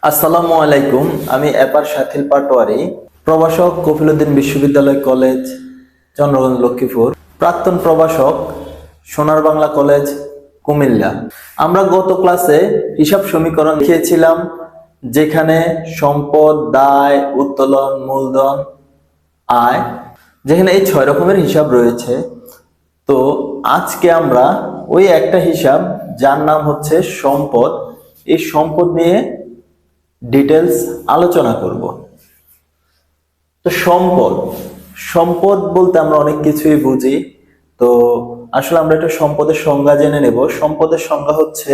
আসসালামু আলাইকুম। আমি এপার শাথিল পাটোয়ারি, প্রভাষক কফিলউদ্দিন বিশ্ববিদ্যালয় কলেজ, চন্দ্রগঞ্জ, লক্ষ্মীপুর, প্রাক্তন প্রভাষক, সোনার বাংলা কলেজ, কুমিল্লা। আমরা গত ক্লাসে হিসাব সমীকরণ লিখেছিলাম, যেখানে সম্পদ, দায়, উত্তোলন, মূলধন, আয়, যেখানে এই 6 রকমের হিসাব রয়েছে। তো আজকে আমরা ওই একটা হিসাব, যার নাম হচ্ছে সম্পদ, এই সম্পদ নিয়ে ডিটেলস আলোচনা করব। তো সম্পদ সম্পদ বলতে আমরা অনেক কিছুই বুঝি। তো আসলে আমরা একটা সম্পদের সংজ্ঞা জেনে নেব। সম্পদের সংজ্ঞা হচ্ছে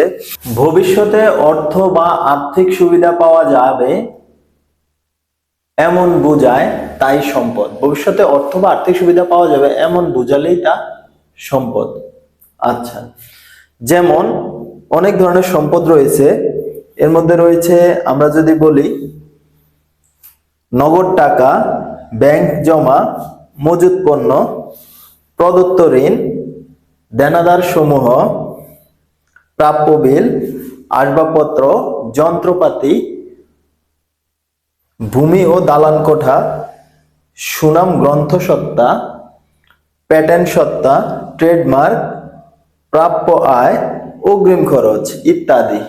ভবিষ্যতে অর্থ বা আর্থিক সুবিধা পাওয়া যাবে এমন বোঝায় তাই সম্পদ। ভবিষ্যতে অর্থ বা আর্থিক সুবিধা পাওয়া যাবে এমন বোঝালেই তা সম্পদ। আচ্ছা, যেমন অনেক ধরনের সম্পদ রয়েছে। এর মধ্যে রয়েছে, আমরা যদি বলি, নগদ টাকা, ব্যাংক জমা, মজুত পণ্য, প্রদত্ত ঋণ, দেনাদার সমূহ, প্রাপ্য বিল, আসবাবপত্র, যন্ত্রপাতি, ভূমি ও দালান কোঠা, সুনাম গ্রন্থসত্তা, প্যাটেন্ট সত্তা, ট্রেডমার্ক, প্রাপ্য আয়, অগ্রিম খরচ ইত্যাদি।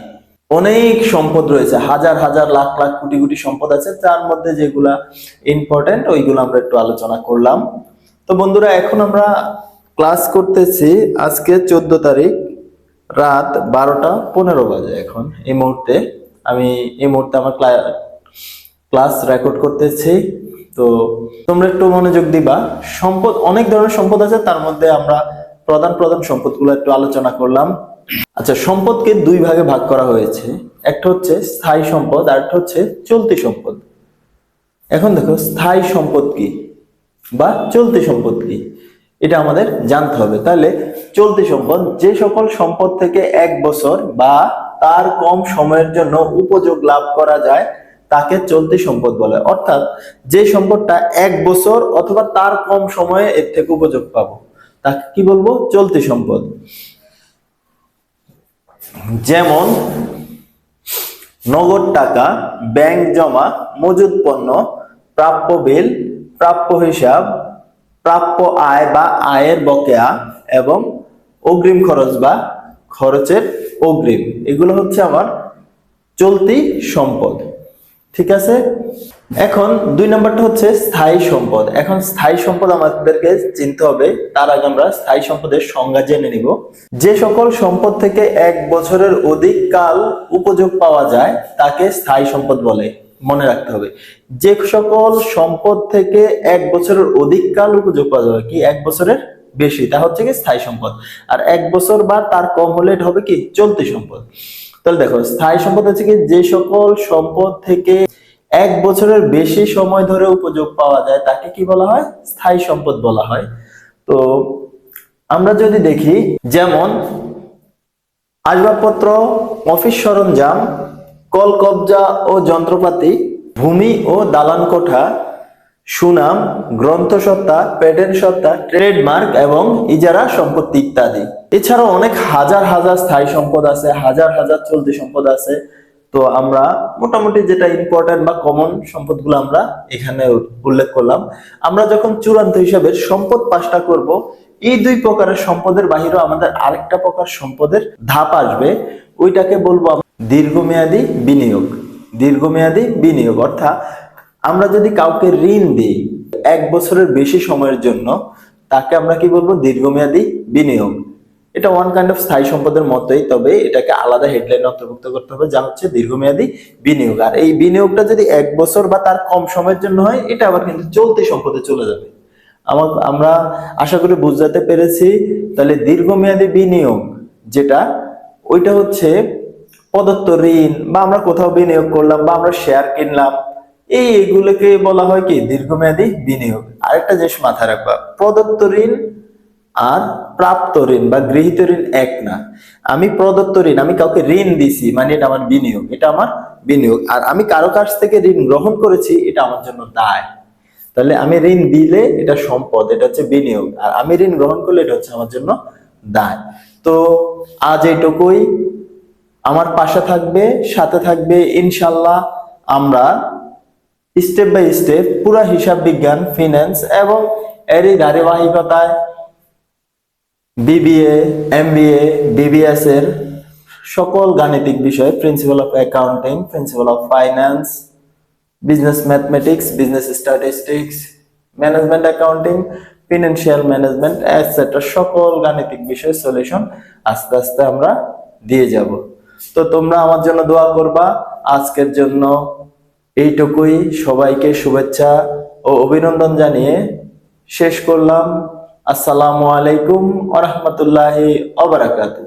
অনেক সম্পদ রয়েছে, হাজার হাজার লাখ লাখ কোটি কোটি সম্পদ আছে। তার মধ্যে যেগুলা ইম্পর্টেন্ট ওইগুলো আমরা একটু আলোচনা করলাম। তো বন্ধুরা, এখন আমরা ক্লাস করতেছি আজকে 14 তারিখ, রাত 12:15 বাজে। এখন এই মুহূর্তে আমার ক্লাস রেকর্ড করতেছি। তো তোমরা একটু মনোযোগ দিবা। সম্পদ, অনেক ধরনের সম্পদ আছে, তার মধ্যে আমরা প্রধান প্রধান সম্পদগুলো একটু আলোচনা করলাম। আচ্ছা, সম্পদকে দুই ভাগে ভাগ করা হয়েছে। একটা হচ্ছে স্থায়ী সম্পদ, আর একটা হচ্ছে চলতি সম্পদ। এখন দেখো, স্থায়ী সম্পদ কি বা চলতি সম্পদ কি, এটা আমাদের জানতে হবে। তাহলে চলতি সম্পদ, যে সকল সম্পদ থেকে 1 বছর বা তার কম সময়ের জন্য উপযোগ লাভ করা যায় তাকে চলতি সম্পদ বলে। অর্থাৎ যে সম্পদটা 1 বছর অথবা তার কম সময়ে এর থেকে উপযোগ পাবো, তাকে কি বলবো? চলতি সম্পদ। যেমন নগদ টাকা, ব্যাংক জমা, মজুদ পণ্য, প্রাপ্য বিল, প্রাপ্য হিসাব, প্রাপ্য আয় বা আয়ের বকেয়া, এবং অগ্রিম খরচ বা খরচের অগ্রিম। এগুলো হচ্ছে আমার চলতি সম্পদ। ঠিক আছে। এখন 2 নম্বরটা হচ্ছে স্থায়ী সম্পদ। এখন স্থায়ী সম্পদ আমাদেরকে চিনতে হবে। তার আগে আমরা স্থায়ী সম্পদের সংজ্ঞা জেনে নিব। যে সকল সম্পদ থেকে 1 বছরের অধিক কাল উপযোগ পাওয়া যায় তাকে স্থায়ী সম্পদ বলে। মনে রাখতে হবে, যে সকল সম্পদ থেকে 1 বছরের অধিক কাল উপযোগ পাওয়া যাবে, কি 1 বছরের বেশি, তা হচ্ছে কি স্থায়ী সম্পদ। আর 1 বছর বা তার কম হলে এটা হবে কি চলতি সম্পদ। তাহলে দেখো, স্থায়ী সম্পদ হচ্ছে কি যে সকল সম্পদ থেকে 1 বছরের বেশি সময় ধরে উপযোগ পাওয়া যায় তাকে কি বলা হয়? স্থায়ী সম্পদ বলা হয়। তো আমরা যদি দেখি, যেমন আসবাবপত্র, অফিস সরঞ্জাম, কলকব্জা ও যন্ত্রপাতি, ভূমি ও দালান কোঠা, সুনাম, গ্রন্থসত্তা, পেটেন্ট সত্তা, ট্রেডমার্ক এবং ইজারা সম্পত্তি ইত্যাদি। এছাড়াও অনেক হাজার হাজার স্থায়ী সম্পদ আছে, হাজার হাজার চলতি সম্পদ আছে। তো আমরা মোটামুটি যেটা ইম্পর্টেন্ট বা কমন সম্পদগুলো আমরা এখানে উল্লেখ করলাম। আমরা যখন চূড়ান্ত হিসাবে সম্পদ পাশটা করব, এই 2 প্রকারের সম্পদের বাহিরেও আমাদের আরেকটা প্রকার সম্পদের ধাপ আসবে। ওইটাকে বলবো দীর্ঘমেয়াদী বিনিয়োগ। দীর্ঘমেয়াদী বিনিয়োগ অর্থাৎ আমরা যদি কাউকে ঋণ দিই 1 বছরের বেশি সময়ের জন্য, তাকে আমরা কি বলবো? দীর্ঘমেয়াদী বিনিয়োগ। এটা ওয়ান কাইন্ড অফ স্থায়ী সম্পদের মতোই, তবে এটাকে আলাদা হেডলাইনে অন্তর্ভুক্ত করতে হবে, যা হচ্ছে দীর্ঘমেয়াদী বিনিয়োগ। আর এই বিনিয়োগটা যদি 1 বছর বা তার কম সময়ের জন্য হয়, এটা আবার কিন্তু চলতি সম্পদে চলে যাবে। আমরা আশা করি বুঝতে পেরেছি। তাহলে দীর্ঘমেয়াদী বিনিয়োগ যেটা, ওইটা হচ্ছে প্রদত্ত ঋণ, বা আমরা কোথাও বিনিয়োগ করলাম, বা আমরা শেয়ার কিনলাম, এইগুলোকে বলা হয় কি দীর্ঘমেয়াদী বিনিয়োগ। আরেকটা জিনিস মাথায় রাখবা, প্রদত্ত ঋণ আর প্রাপ্ত ঋণ বা গৃহীত ঋণ এক না। আমি প্রদত্ত ঋণ, আমি কাউকে ঋণ দিছি, মানে এটা আমার বিনিয়োগ, এটা আমার বিনিয়োগ। আর আমি কারো কাছ থেকে ঋণ গ্রহণ করেছি, এটা আমার জন্য দায়। তাহলে আমি ঋণ দিলে এটা সম্পদ, এটা হচ্ছে বিনিয়োগ, আর আমি ঋণ গ্রহণ করলে এটা হচ্ছে আমার জন্য দায়। তো আজ এইটুকুই। আমার পাশে থাকবে, সাথে থাকবে ইনশাল্লাহ। আমরা স্টেপ বাই স্টেপ পুরা হিসাব বিজ্ঞান, ফিন্যান্স এবং এরই ধারাবাহিকতায় বিবিএ, এমবিএ, বিবিএস এর সকল গাণিতিক বিষয়, principal of accounting, principal of finance, business mathematics, business statistics, management accounting, financial management etcetera সকল গাণিতিক বিষয় সলিউশন আস্তে আস্তে আমরা দিয়ে যাব। তো তোমরা আমার জন্য দোয়া করবা। আজকের জন্য এইটুকুই। সবাইকে শুভেচ্ছা ও অভিনন্দন জানিয়ে শেষ করলাম। আসসালামু আলাইকুম ওয়া রাহমাতুল্লাহি ওয়া বারাকাতুহু।